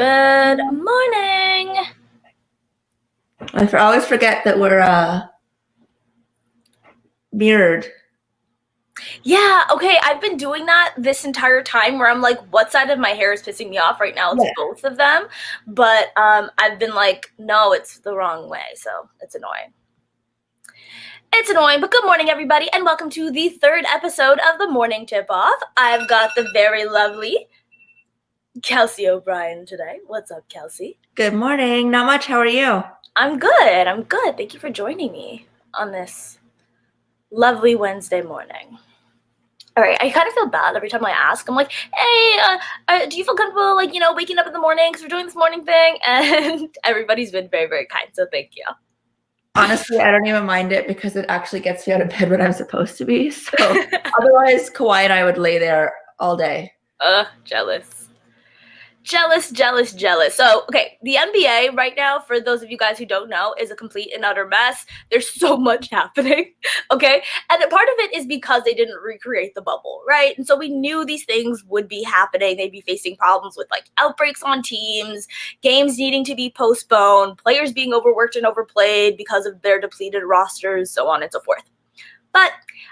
Good morning. I always forget that we're mirrored. Yeah, okay, I've been doing that this entire time where I'm like, what side of my hair is pissing me off right now? It's both of them. But I've been like, no, it's the wrong way. So it's annoying. It's annoying, but good morning, everybody, and welcome to the third episode of the Morning Tip-Off. I've got the very lovely Kelsea O'Brien today. What's up, Kelsea? Good morning. Not much. How are you? I'm good. Thank you for joining me on this lovely Wednesday morning. All right, I kind of feel bad every time I ask. I'm like, hey, do you feel comfortable, waking up in the morning because we're doing this morning thing? And everybody's been very, very kind, so thank you. Honestly, I don't even mind it because it actually gets me out of bed when I'm supposed to be. So otherwise, Kawhi and I would lay there all day. Jealous. So, okay, the NBA right now, for those of you guys who don't know, is a complete and utter mess. There's so much happening, okay? And part of it is because they didn't recreate the bubble, right? And so we knew these things would be happening. They'd be facing problems with, outbreaks on teams, games needing to be postponed, players being overworked and overplayed because of their depleted rosters, so on and so forth. But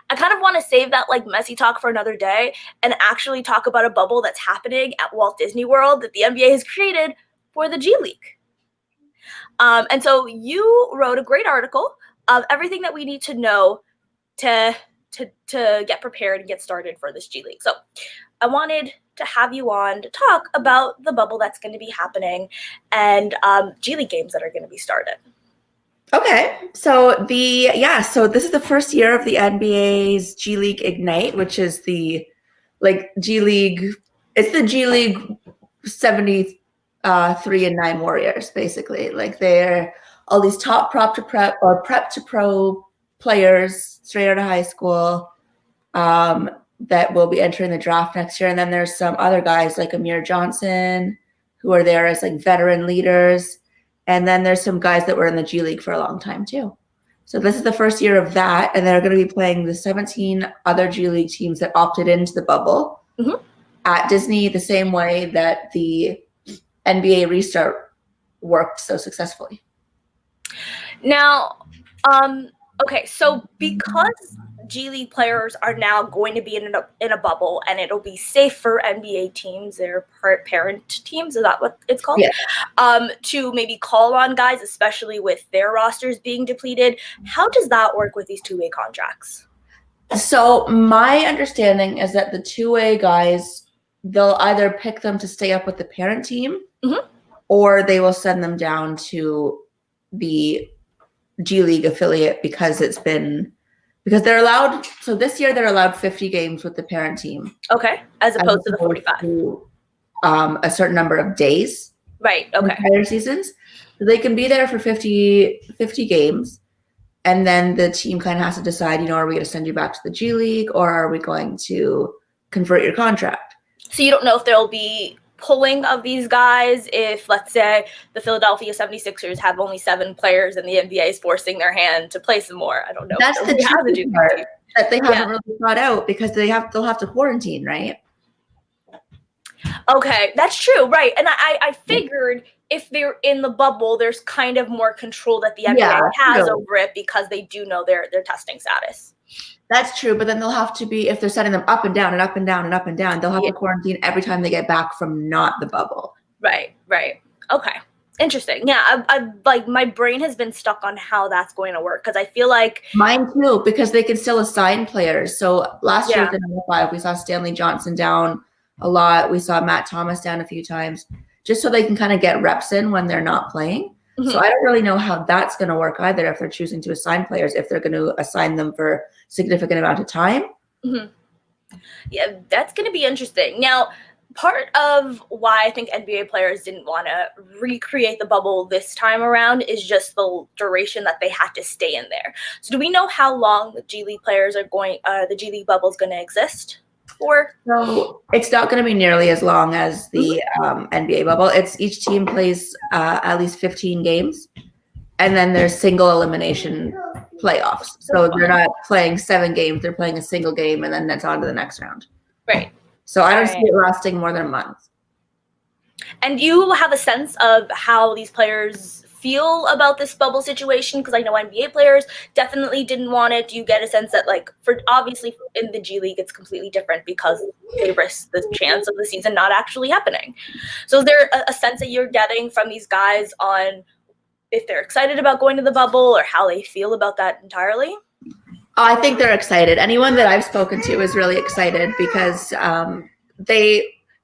I kind of want to save that messy talk for another day and actually talk about a bubble that's happening at Walt Disney World that the NBA has created for the G League. And so you wrote a great article of everything that we need to know to get prepared and get started for this G League. So I wanted to have you on to talk about the bubble that's going to be happening and G League games that are going to be started. Okay, so this is the first year of the NBA's G League Ignite, which is the G League. It's the G League 73 and 9 Warriors, basically. They're all these top prep to pro players straight out of high school that will be entering the draft next year, and then there's some other guys like Amir Johnson who are there as veteran leaders. And then there's some guys that were in the G League for a long time too. So this is the first year of that, and they're going to be playing the 17 other G League teams that opted into the bubble at Disney, the same way that the NBA restart worked so successfully. Now, okay, so because G League players are now going to be in a bubble, and it'll be safe for NBA teams, their parent teams, is that what it's called? Yeah. To maybe call on guys, especially with their rosters being depleted. How does that work with these two-way contracts? So my understanding is that the two-way guys, they'll either pick them to stay up with the parent team, or they will send them down to the G League affiliate because they're allowed. So this year they're allowed 50 games with the parent team. Okay, as opposed to the 45. A certain number of days. Right. Okay. In prior seasons, so they can be there for 50 games, and then the team kind of has to decide. Are we going to send you back to the G League, or are we going to convert your contract? So you don't know if there'll be pulling of these guys if, let's say, the Philadelphia 76ers have only 7 players and the NBA is forcing their hand to play some more. I don't know. That's the tricky part that they haven't really thought out because they'll have to quarantine, right? Okay, that's true, right. And I figured if they're in the bubble, there's kind of more control that the NBA has over it because they do know their testing status. That's true, but then they'll have to be, if they're setting them up and down and up and down and up and down, they'll have to quarantine every time they get back from not the bubble. Right. Okay. Interesting. Yeah, I my brain has been stuck on how that's going to work because I feel like mine too, because they can still assign players. So last year at the number 5, we saw Stanley Johnson down a lot. We saw Matt Thomas down a few times, just so they can kind of get reps in when they're not playing. So I don't really know how that's going to work either if they're choosing to assign players, if they're going to assign them for a significant amount of time. Yeah, that's going to be interesting. Now, part of why I think NBA players didn't want to recreate the bubble this time around is just the duration that they had to stay in there. So do we know how long the G League players are the G League bubble is going to exist for? So it's not going to be nearly as long as the NBA bubble. It's each team plays at least 15 games, and then there's single elimination playoffs. So they're not playing 7 games; they're playing a single game, and then that's on to the next round. Right. So I don't see it lasting more than a month. And do you have a sense of how these players feel about this bubble situation? Because I know NBA players definitely didn't want it. Do you get a sense that, like, for obviously in the G League, it's completely different because they risk the chance of the season not actually happening. So is there a sense that you're getting from these guys on if they're excited about going to the bubble or how they feel about that entirely? I think they're excited. Anyone that I've spoken to is really excited because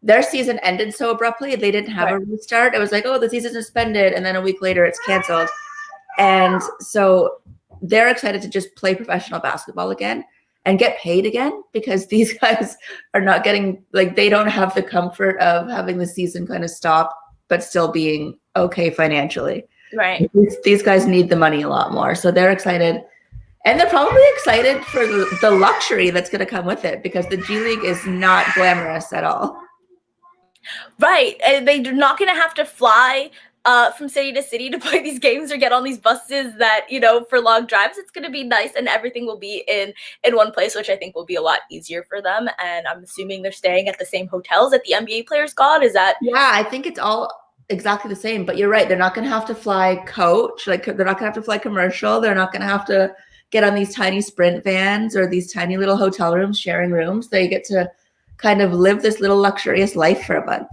their season ended so abruptly. They didn't have a restart. It was like, oh, the season's suspended, and then a week later it's canceled. And so they're excited to just play professional basketball again and get paid again, because these guys are not getting, like, they don't have the comfort of having the season kind of stop but still being okay financially. Right. These guys need the money a lot more. So they're excited. And they're probably excited for the luxury that's going to come with it, because the G League is not glamorous at all. Right. And they're not going to have to fly from city to city to play these games or get on these buses that, you know, for long drives. It's going to be nice, and everything will be in one place, which I think will be a lot easier for them. And I'm assuming they're staying at the same hotels that the NBA players got. Is that? Yeah, I think it's all exactly the same. But you're right. They're not going to have to fly coach. Like, they're not going to have to fly commercial. They're not going to have to get on these tiny sprint vans or these tiny little hotel rooms, sharing rooms. They get to kind of live this little luxurious life for a month.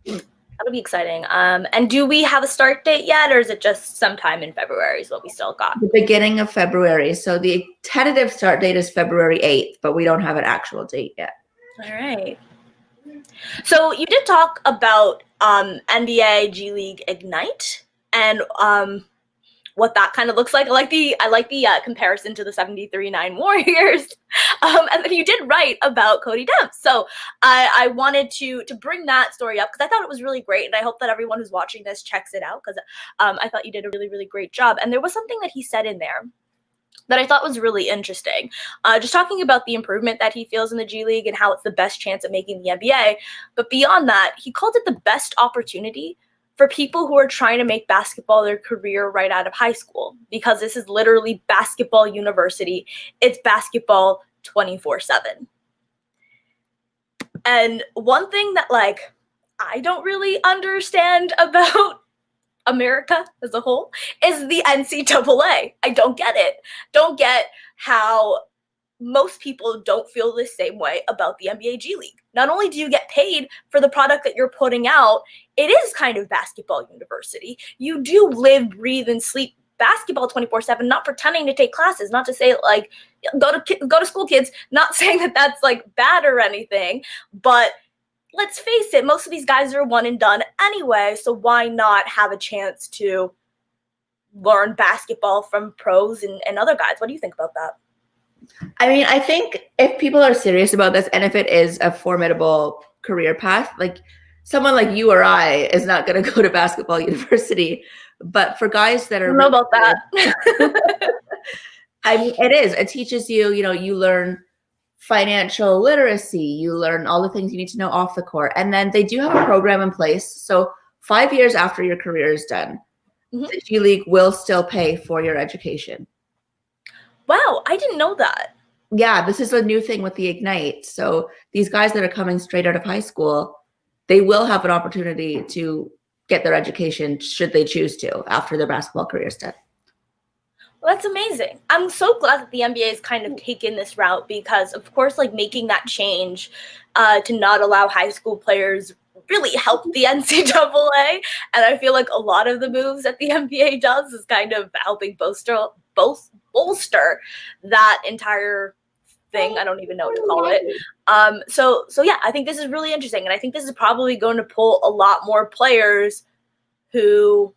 That'll be exciting. And do we have a start date yet, or is it just sometime in February is what we still got? The beginning of February. So the tentative start date is February 8th, but we don't have an actual date yet. All right. So you did talk about NBA G League Ignite and what that kind of looks like. I like the comparison to the 73-9 Warriors. And then you did write about Cody Demps. So I wanted to bring that story up because I thought it was really great. And I hope that everyone who's watching this checks it out, because I thought you did a really, really great job. And there was something that he said in there that I thought was really interesting. Just talking about the improvement that he feels in the G League and how it's the best chance at making the NBA. But beyond that, he called it the best opportunity for people who are trying to make basketball their career right out of high school, because this is literally basketball university. It's basketball 24/7. And one thing that, like, I don't really understand about America as a whole is the NCAA. I don't get it. Don't get how most people don't feel the same way about the NBA G League. Not only do you get paid for the product that you're putting out, it is kind of basketball university. You do live, breathe, and sleep basketball 24/7, not pretending to take classes, not to say, like, go to school, kids, not saying that that's, like, bad or anything, but let's face it, most of these guys are one and done anyway, so why not have a chance to learn basketball from pros and other guys? What do you think about that? I mean, I think if people are serious about this, and if it is a formidable career path, like, someone like you or I is not going to go to basketball university. But for guys that are— I don't know about that. I mean, it is. It teaches you, you know, you learn financial literacy, you learn all the things you need to know off the court. And then they do have a program in place. So 5 years after your career is done, the G League will still pay for your education. Wow, I didn't know that. Yeah, this is a new thing with the Ignite. So these guys that are coming straight out of high school, they will have an opportunity to get their education should they choose to after their basketball career is done. Well, that's amazing. I'm so glad that the NBA has kind of taken this route because, of course, like, making that change to not allow high school players really helped the NCAA. And I feel like a lot of the moves that the NBA does is kind of helping bolster that entire thing. I don't even know what to call it. So yeah, I think this is really interesting. And I think this is probably going to pull a lot more players who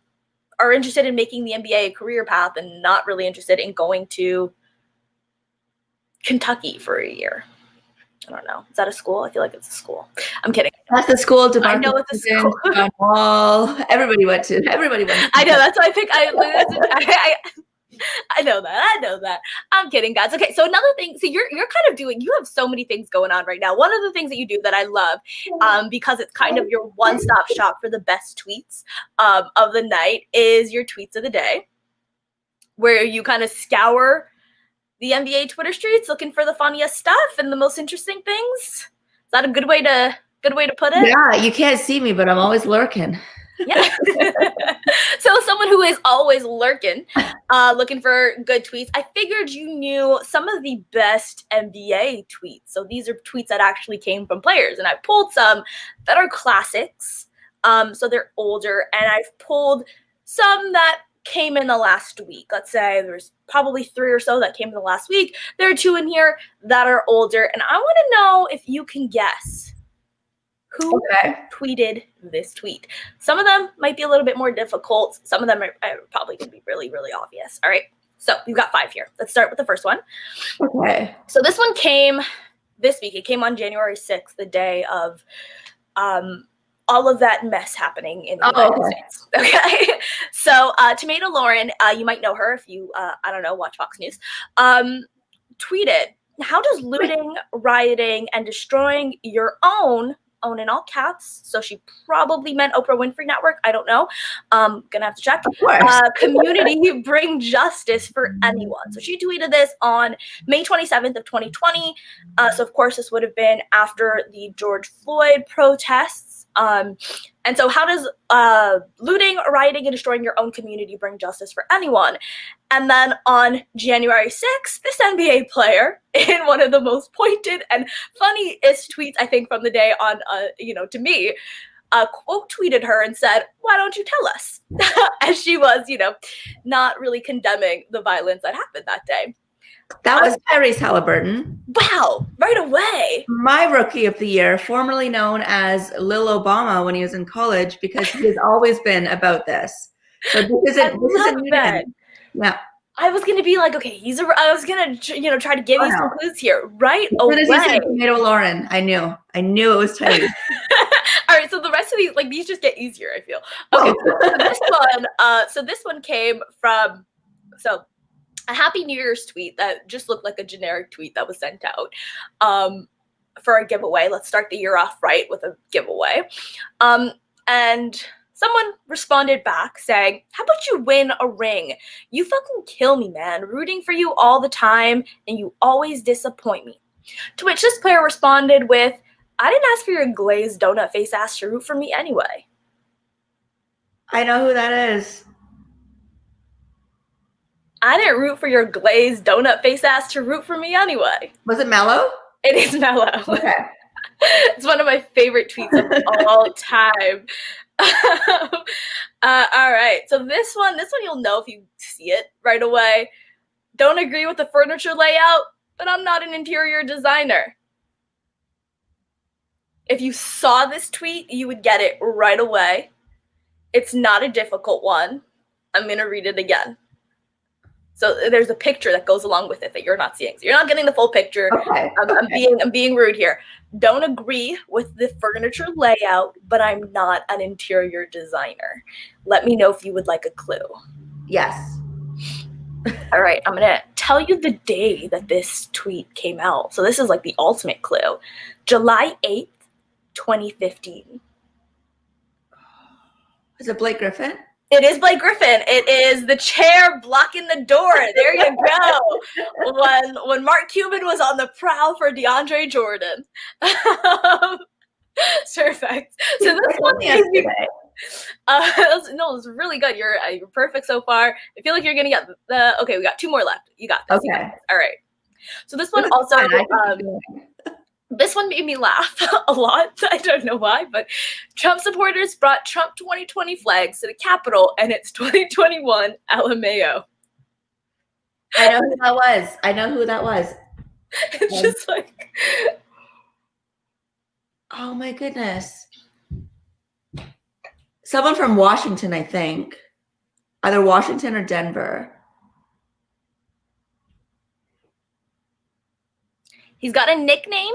are interested in making the NBA a career path and not really interested in going to Kentucky for a year. I don't know. Is that a school? I feel like it's a school. I'm kidding. That's the school. I know it's a school. John Wall. Everybody went to. I know. That's why I pick. I know that. I'm kidding, guys. Okay, so another thing. So you're kind of doing. You have so many things going on right now. One of the things that you do that I love, because it's kind of your one-stop shop for the best tweets of the night, is your tweets of the day, where you kind of scour the NBA Twitter streets looking for the funniest stuff and the most interesting things. Is that a good way to Good way to put it? Yeah, you can't see me, but I'm always lurking. Yeah. So someone who is always lurking, looking for good tweets. I figured you knew some of the best NBA tweets. So these are tweets that actually came from players, and I pulled some that are classics. So they're older, and I've pulled some that came in the last week. Let's say there's probably 3 or so that came in the last week. There are 2 in here that are older, and I want to know if you can guess who tweeted this tweet. Some of them might be a little bit more difficult. Some of them are probably going to be really, really obvious. All right. So we've got 5 here. Let's start with the first one. Okay. So this one came this week. It came on January 6th, the day of all of that mess happening in the United States. Okay. So Tomato Lauren, you might know her if you, I don't know, watch Fox News, tweeted, how does looting, rioting, and destroying your own in all caps, so she probably meant Oprah Winfrey Network, I don't know, gonna have to check, community bring justice for anyone? So she tweeted this on May 27th of 2020, so of course this would have been after the George Floyd protests. And so how does looting, rioting, and destroying your own community bring justice for anyone? And then on January 6th, this NBA player, in one of the most pointed and funniest tweets, I think, from the day on, to me, quote tweeted her and said, why don't you tell us? As she was, not really condemning the violence that happened that day. That was Tyrese Halliburton. Wow, right away. My rookie of the year, formerly known as Lil Obama when he was in college, because he has always been about this. So this isn't new. Yeah. I was gonna be like, okay, I was gonna, try to give you some clues here, right away. As soon as he said Tomato Lauren, I knew it was Tyrese. All right, so the rest of these just get easier, I feel. Okay, so this one came from, a Happy New Year's tweet that just looked like a generic tweet that was sent out for a giveaway. Let's start the year off right with a giveaway. And someone responded back saying, how about you win a ring? You fucking kill me, man. Rooting for you all the time, and you always disappoint me. To which this player responded with, I didn't ask for your glazed donut face ass to root for me anyway. I know who that is. I didn't root for your glazed donut face ass to root for me anyway. Was it Mello? It is Mello. Okay. It's one of my favorite tweets of all time. All right. So this one you'll know if you see it right away. Don't agree with the furniture layout, but I'm not an interior designer. If you saw this tweet, you would get it right away. It's not a difficult one. I'm going to read it again. So there's a picture that goes along with it that you're not seeing. So you're not getting the full picture. Okay. I'm being rude here. Don't agree with the furniture layout, but I'm not an interior designer. Let me know if you would like a clue. Yes. All right. I'm going to tell you the day that this tweet came out. So this is like the ultimate clue. July 8th, 2015. Is it Blake Griffin? It is Blake Griffin. It is the chair blocking the door. There you go. When Mark Cuban was on the prowl for DeAndre Jordan. Perfect. So this one is no, it's really good. You're perfect so far. I feel like you're gonna get the. Okay, we got 2 more left. You got this. Okay. All right. So this one also. This one made me laugh a lot. I don't know why, but Trump supporters brought Trump 2020 flags to the Capitol, and it's 2021 LMAO. I know who that was. It's just like, oh my goodness. Someone from Washington, I think. Either Washington or Denver. He's got a nickname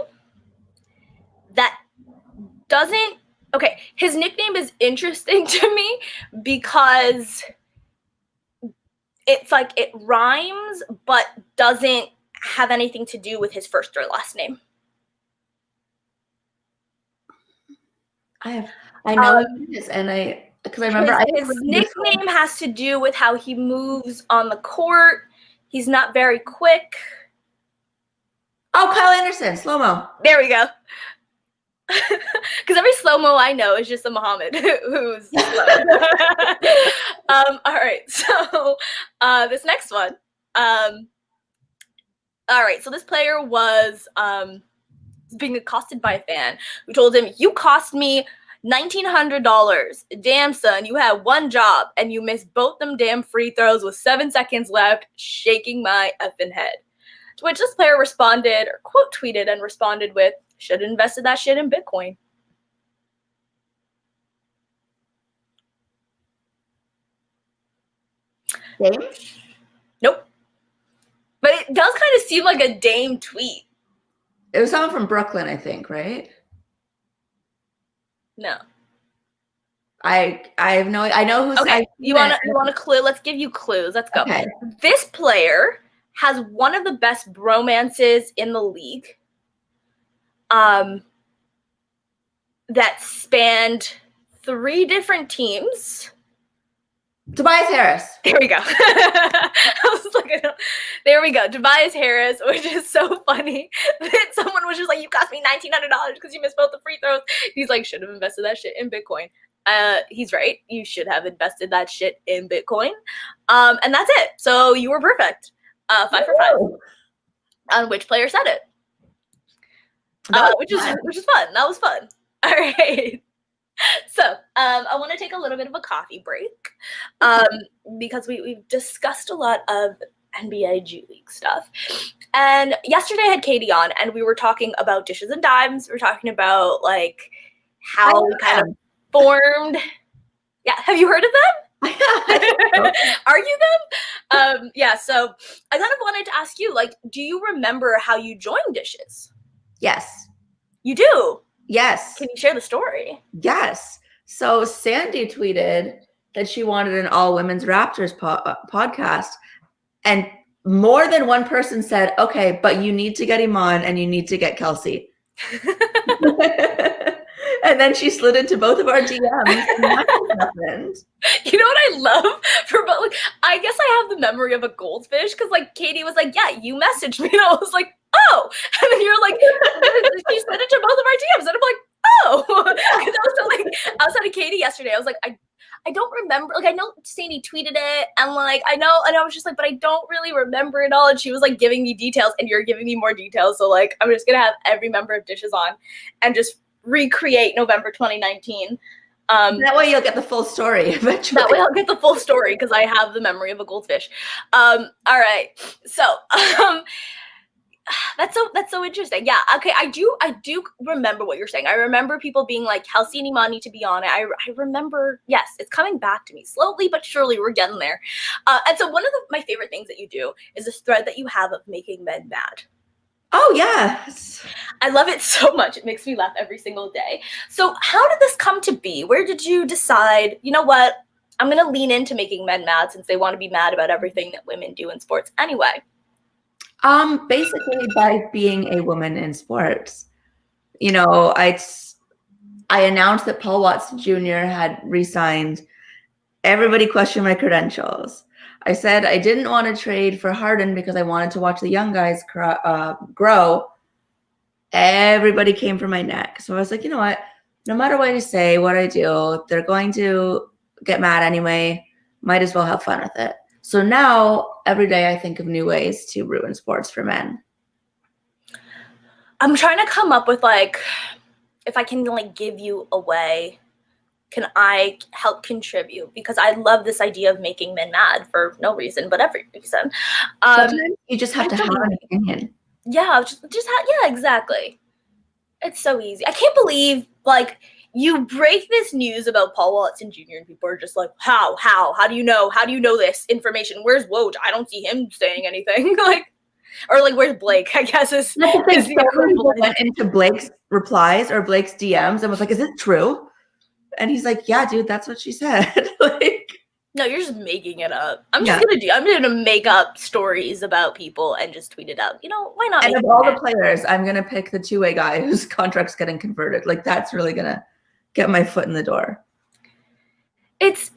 that doesn't, okay, his nickname is interesting to me because it's like it rhymes but doesn't have anything to do with his first or last name. I know this, and because I remember his nickname has to do with how he moves on the court. He's not very quick. Oh, Kyle Anderson, slow-mo. There we go. Because every slow-mo I know is just a Muhammad who's slow. All right, so this next one. All right, so this player was being accosted by a fan who told him, "You cost me $1,900. Damn, son, you had one job and you missed both them damn free throws with 7 seconds left, shaking my effing head." To which this player responded, or quote tweeted and responded with, "Should have invested that shit in Bitcoin." Dame? Nope. But it does kind of seem like a Dame tweet. It was someone from Brooklyn, I think, right? No. I have no. I know who's. Okay, you want a clue? Let's give you clues. Let's go. Okay. This player has one of the best bromances in the league. That spanned 3 different teams. Tobias Harris. There we go. I was like, there we go. Tobias Harris, which is so funny that someone was just like, "You cost me $1,900 because you missed both the free throws." He's like, "Should have invested that shit in Bitcoin." He's right. You should have invested that shit in Bitcoin. And that's it. So you were perfect. 5 for 5. On which player said it? Which is fun. That was fun. All right. So I want to take a little bit of a coffee break because we've discussed a lot of NBA G League stuff. And yesterday I had Katie on and we were talking about dishes and dimes. We were talking about like how we kind of formed. Yeah. Have you heard of them? Are you them? Yeah. So I kind of wanted to ask you, like, do you remember how you joined dishes? Yes. You do? Yes. Can you share the story? Yes. So Sandy tweeted that she wanted an all women's Raptors podcast. And more than one person said, "Okay, but you need to get Imman and you need to get Kelsey." And then she slid into both of our DMs and nothing happened. You know what I love for both? Like, I guess I have the memory of a goldfish because like Katie was like, "Yeah, you messaged me," and I was like, "Oh," and then you're like, "She slid into both of our DMs," and I'm like, "Oh," because I was so, like outside of Katie yesterday. I was like, I don't remember. Like, I know Sandy tweeted it, and like I know, and I was just like, but I don't really remember it all. And she was like giving me details, and you're giving me more details. So like, I'm just gonna have every member of Dishes on, and just recreate November 2019. That way you'll get the full story eventually. That way I'll get the full story because I have the memory of a goldfish. All right. So that's so interesting. Yeah. Okay. I do remember what you're saying. I remember people being like, "Kelsey and Imman need to be on it." I remember, yes, it's coming back to me slowly but surely. We're getting there. And so one of my favorite things that you do is this thread that you have of making men mad. Oh, yes. I love it so much. It makes me laugh every single day. So how did this come to be? Where did you decide, you know what, I'm going to lean into making men mad since they want to be mad about everything that women do in sports anyway? Basically by being a woman in sports. You know, I announced that Paul Watson Jr. had re-signed. Everybody questioned my credentials. I said I didn't want to trade for Harden because I wanted to watch the young guys grow. Everybody came for my neck. So I was like, you know what? No matter what I say, what I do, they're going to get mad anyway. Might as well have fun with it. So now every day I think of new ways to ruin sports for men. I'm trying to come up with like, if I can like give you a way, can I help contribute? Because I love this idea of making men mad for no reason, but every reason. Sometimes you just have to have an opinion. Yeah, yeah, exactly. It's so easy. I can't believe like you break this news about Paul Watson Jr. and people are just like, how do you know? How do you know this information? Where's Woj? I don't see him saying anything. Like, or like, where's Blake? I guess is the equivalent. Went into Blake's replies or Blake's DMs and was like, "Is it true?" And he's like, "Yeah, dude, that's what she said." Like, no, you're just making it up. I'm gonna make up stories about people and just tweet it out. You know, why not? And of all the players, I'm gonna pick the two-way guy whose contract's getting converted. Like, that's really gonna get my foot in the door. It's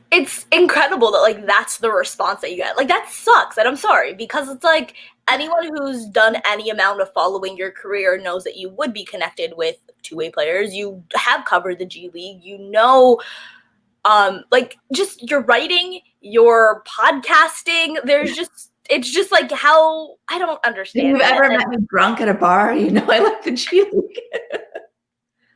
incredible that like that's the response that you get. Like, that sucks. And I'm sorry because it's like anyone who's done any amount of following your career knows that you would be connected with two-way players. You have covered the G League. You know, like just your writing, your podcasting. It's just like how I don't understand. If you've ever met me drunk at a bar, you know I like the G League.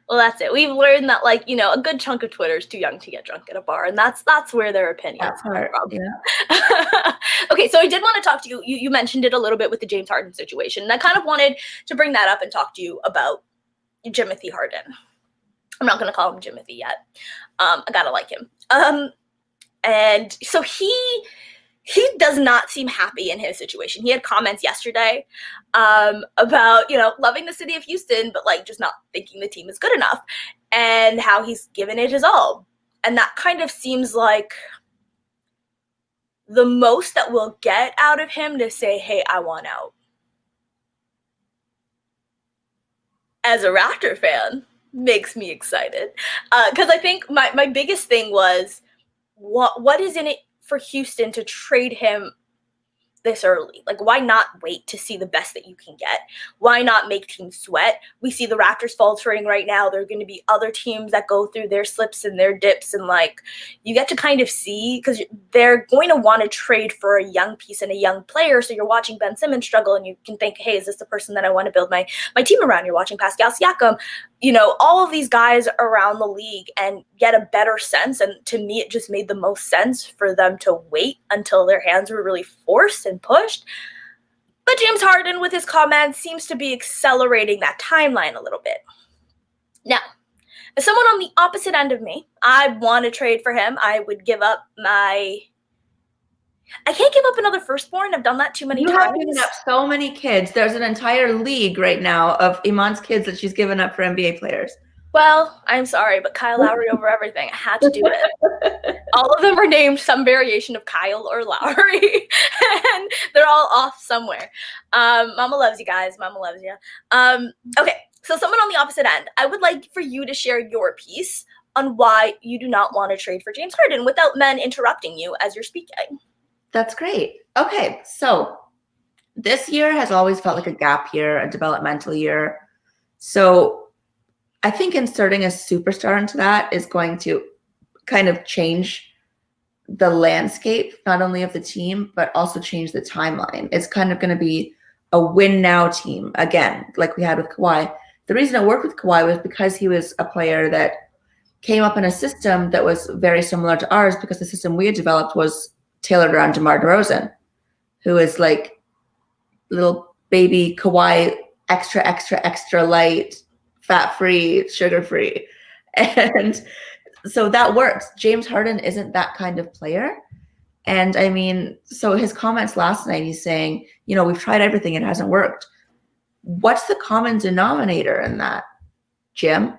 Well, that's it. We've learned that, like, you know, a good chunk of Twitter is too young to get drunk at a bar, and that's where their opinions come from. Yeah. Okay, so I did want to talk to you. You mentioned it a little bit with the James Harden situation, and I kind of wanted to bring that up and talk to you about Jimothy Harden. I'm not going to call him Jimothy yet. I gotta like him. And so he does not seem happy in his situation. He had comments yesterday about, you know, loving the city of Houston, but like just not thinking the team is good enough, and how he's given it his all. And that kind of seems like the most that we'll get out of him to say, hey, I want out. As a Raptor fan, makes me excited. Because I think my biggest thing was, what is in it for Houston to trade him this early? Like, why not wait to see the best that you can get? Why not make teams sweat? We see the Raptors faltering right now. There are going to be other teams that go through their slips and their dips, and like you get to kind of see, because they're going to want to trade for a young piece and a young player. So you're watching Ben Simmons struggle, and you can think, hey, is this the person that I want to build my team around? You're watching Pascal Siakam, you know, all of these guys around the league, and get a better sense. And to me, it just made the most sense for them to wait until their hands were really forced and pushed. But James Harden, with his comments, seems to be accelerating that timeline a little bit. Now, as someone on the opposite end of me, I want to trade for him. I would give up I can't give up another firstborn. I've done that too many times. You have given up so many kids. There's an entire league right now of Imman's kids that she's given up for NBA players. Well, I'm sorry, but Kyle Lowry over everything. I had to do it. All of them are named some variation of Kyle or Lowry, and they're all off somewhere. Mama loves you guys. Mama loves you. Okay, so someone on the opposite end, I would like for you to share your piece on why you do not want to trade for James Harden without men interrupting you as you're speaking. That's great. Okay, so this year has always felt like a gap year, a developmental year. So I think inserting a superstar into that is going to kind of change the landscape, not only of the team, but also change the timeline. It's kind of going to be a win now team again, like we had with Kawhi. The reason it worked with Kawhi was because he was a player that came up in a system that was very similar to ours, because the system we had developed was tailored around DeMar DeRozan, who is like little baby Kawhi, extra light, fat-free, sugar-free. And so that works. James Harden isn't that kind of player. And I mean, so his comments last night, he's saying, you know, we've tried everything, it hasn't worked. What's the common denominator in that, Jim?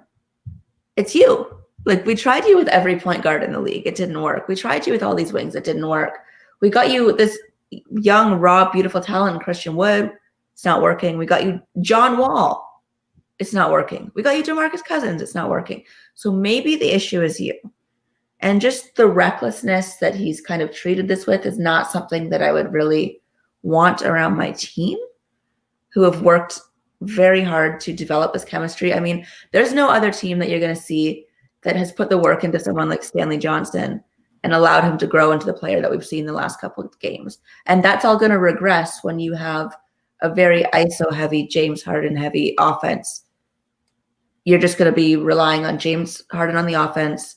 It's you. Like, we tried you with every point guard in the league. It didn't work. We tried you with all these wings. It didn't work. We got you this young, raw, beautiful talent, Christian Wood. It's not working. We got you John Wall. It's not working. We got you DeMarcus Cousins. It's not working. So maybe the issue is you. And just the recklessness that he's kind of treated this with is not something that I would really want around my team, who have worked very hard to develop this chemistry. I mean, there's no other team that you're going to see that has put the work into someone like Stanley Johnson and allowed him to grow into the player that we've seen the last couple of games. And that's all going to regress when you have a very ISO-heavy, James Harden-heavy offense. You're just going to be relying on James Harden on the offense,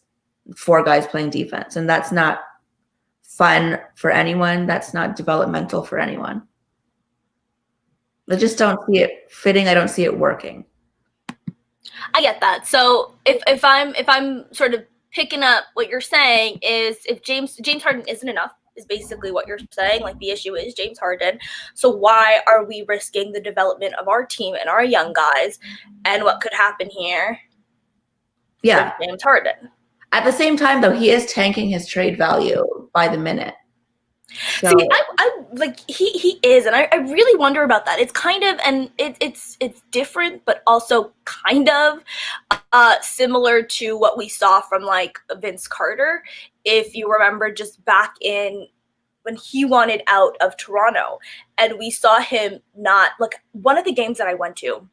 4 guys playing defense. And that's not fun for anyone. That's not developmental for anyone. I just don't see it fitting. I don't see it working. I get that. So if I'm sort of picking up what you're saying, is if James Harden isn't enough, is basically what you're saying. Like, the issue is James Harden. So why are we risking the development of our team and our young guys, and what could happen here? Yeah, James Harden. At the same time, though, he is tanking his trade value by the minute. So. See, I like he is, and I really wonder about that. It's kind of, and it's different, but also kind of similar to what we saw from like Vince Carter. If you remember, just back in when he wanted out of Toronto. And we saw him not, like, one of the games that I went to,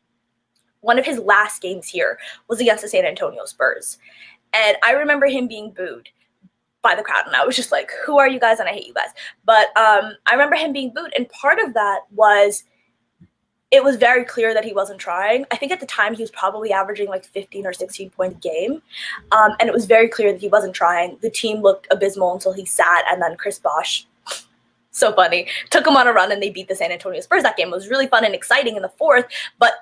one of his last games here was against the San Antonio Spurs. And I remember him being booed by the crowd. And I was just like, who are you guys? And I hate you guys. But I remember him being booed. And part of that was, it was very clear that he wasn't trying. I think at the time he was probably averaging like 15 or 16 points a game. And it was very clear that he wasn't trying. The team looked abysmal until he sat, and then Chris Bosh, so funny, took him on a run and they beat the San Antonio Spurs. That game was really fun and exciting in the fourth, but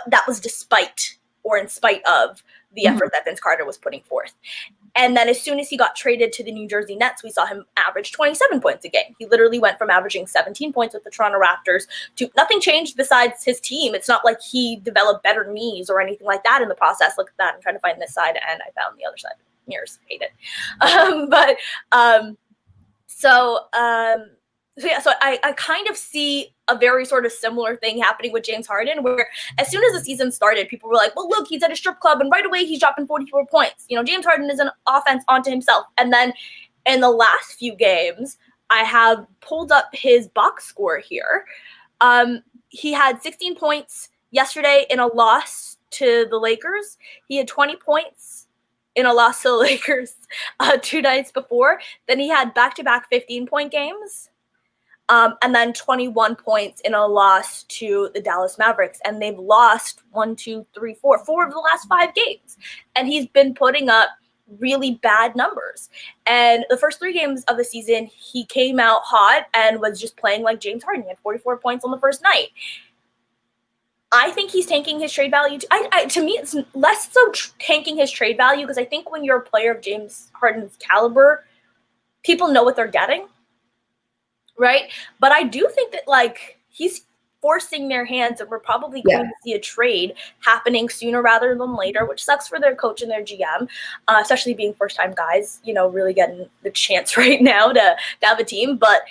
that was despite or in spite of the effort that Vince Carter was putting forth. And then as soon as he got traded to the New Jersey Nets, we saw him average 27 points a game. He literally went from averaging 17 points with the Toronto Raptors to nothing changed besides his team. It's not like he developed better knees or anything like that in the process. Look at that. I'm trying to find this side, and I found the other side. Mirrors, hate it. So I kind of see a very sort of similar thing happening with James Harden, where as soon as the season started, people were like, well, look, he's at a strip club, and right away he's dropping 44 points. You know, James Harden is an offense onto himself. And then in the last few games, I have pulled up his box score here. He had 16 points yesterday in a loss to the Lakers. He had 20 points in a loss to the Lakers 2 nights before. Then he had back-to-back 15-point games. And then 21 points in a loss to the Dallas Mavericks. And they've lost 4 of the last 5 games. And he's been putting up really bad numbers. And the first 3 games of the season, he came out hot and was just playing like James Harden. He had 44 points on the first night. I think he's tanking his trade value. To me, it's less so tanking his trade value, because I think when you're a player of James Harden's caliber, people know what they're getting. Right? But I do think that, like, he's forcing their hands, and we're probably going to see a trade happening sooner rather than later, which sucks for their coach and their GM, especially being first-time guys, you know, really getting the chance right now to have a team. But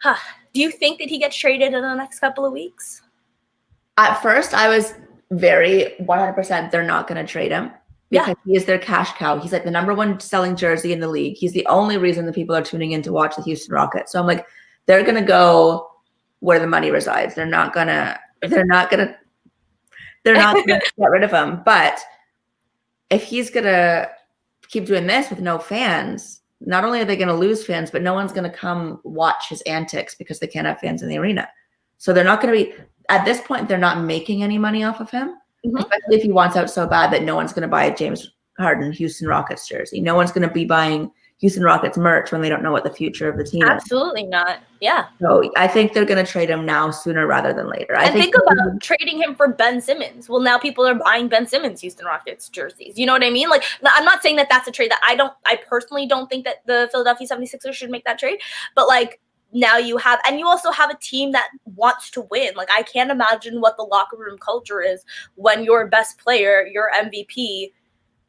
do you think that he gets traded in the next couple of weeks? At first, I was very 100% they're not going to trade him, because he is their cash cow. He's like the #1 selling jersey in the league. He's the only reason that people are tuning in to watch the Houston Rockets. So I'm like, they're going to go where the money resides. They're not going to get rid of him. But if he's going to keep doing this with no fans, not only are they going to lose fans, but no one's going to come watch his antics because they can't have fans in the arena. So they're not going to be, at this point, they're not making any money off of him, especially if he wants out so bad that no one's going to buy a James Harden Houston Rockets jersey. No one's going to be buying Houston Rockets merch when they don't know what the future of the team is. Absolutely not. Yeah. So I think they're going to trade him now sooner rather than later. I think about trading him for Ben Simmons. Well, now people are buying Ben Simmons Houston Rockets jerseys. You know what I mean? Like, I'm not saying that that's a trade that I personally don't think that the Philadelphia 76ers should make that trade. But, like, now you have, and you also have a team that wants to win. Like, I can't imagine what the locker room culture is when your best player, your MVP,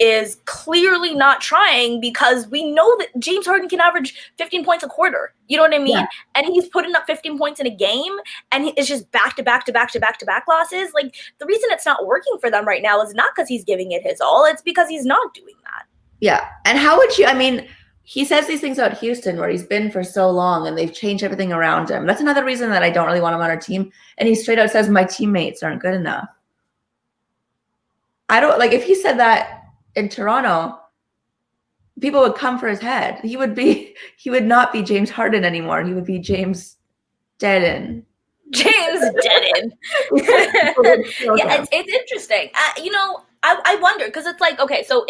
is clearly not trying, because we know that James Harden can average 15 points a quarter. You know what I mean? Yeah. And he's putting up 15 points in a game, and it's just back-to-back losses. Like, the reason it's not working for them right now is not because he's giving it his all. It's because he's not doing that. Yeah. And how would you, I mean, he says these things about Houston where he's been for so long and they've changed everything around him. That's another reason that I don't really want him on our team. And he straight out says, my teammates aren't good enough. I don't, like, if he said that in Toronto, people would come for his head. He would not be James Harden anymore. He would be James Deaden. James Deaden. Yeah, it's interesting. You know, I wonder, because it's like, okay, so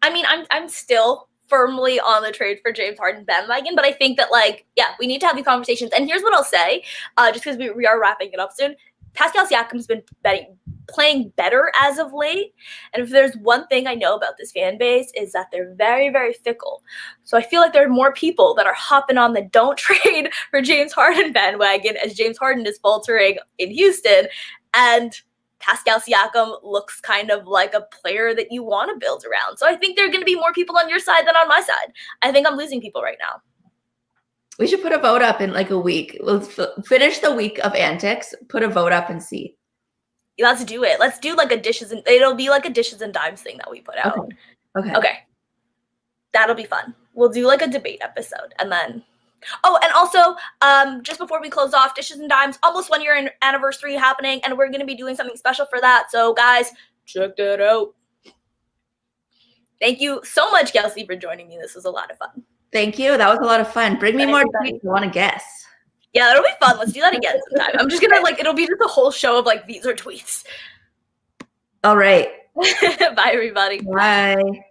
I'm still firmly on the trade for James Harden bandwagon, but I think that, like, yeah, we need to have these conversations. And here's what I'll say, just because we are wrapping it up soon. Pascal Siakam's been playing better as of late. And if there's one thing I know about this fan base, is that they're very, very fickle. So I feel like there are more people that are hopping on the don't trade for James Harden bandwagon as James Harden is faltering in Houston. And Pascal Siakam looks kind of like a player that you want to build around. So I think there are going to be more people on your side than on my side. I think I'm losing people right now. We should put a vote up in like a week. Let's finish the week of antics, put a vote up and see. Let's do it. Let's do like it'll be like a dishes and dimes thing that we put out. Okay. That'll be fun. We'll do like a debate episode, and then Oh, and also, just before we close off, Dishes and Dimes, almost 1 year anniversary happening, and we're going to be doing something special for that. So, guys, check that out. Thank you so much, Kelsey, for joining me. This was a lot of fun. Thank you. That was a lot of fun. Bring me more tweets. I want to guess. Yeah, that'll be fun. Let's do that again sometime. I'm just going to, it'll be just a whole show of, these are tweets. All right. Bye, everybody. Bye.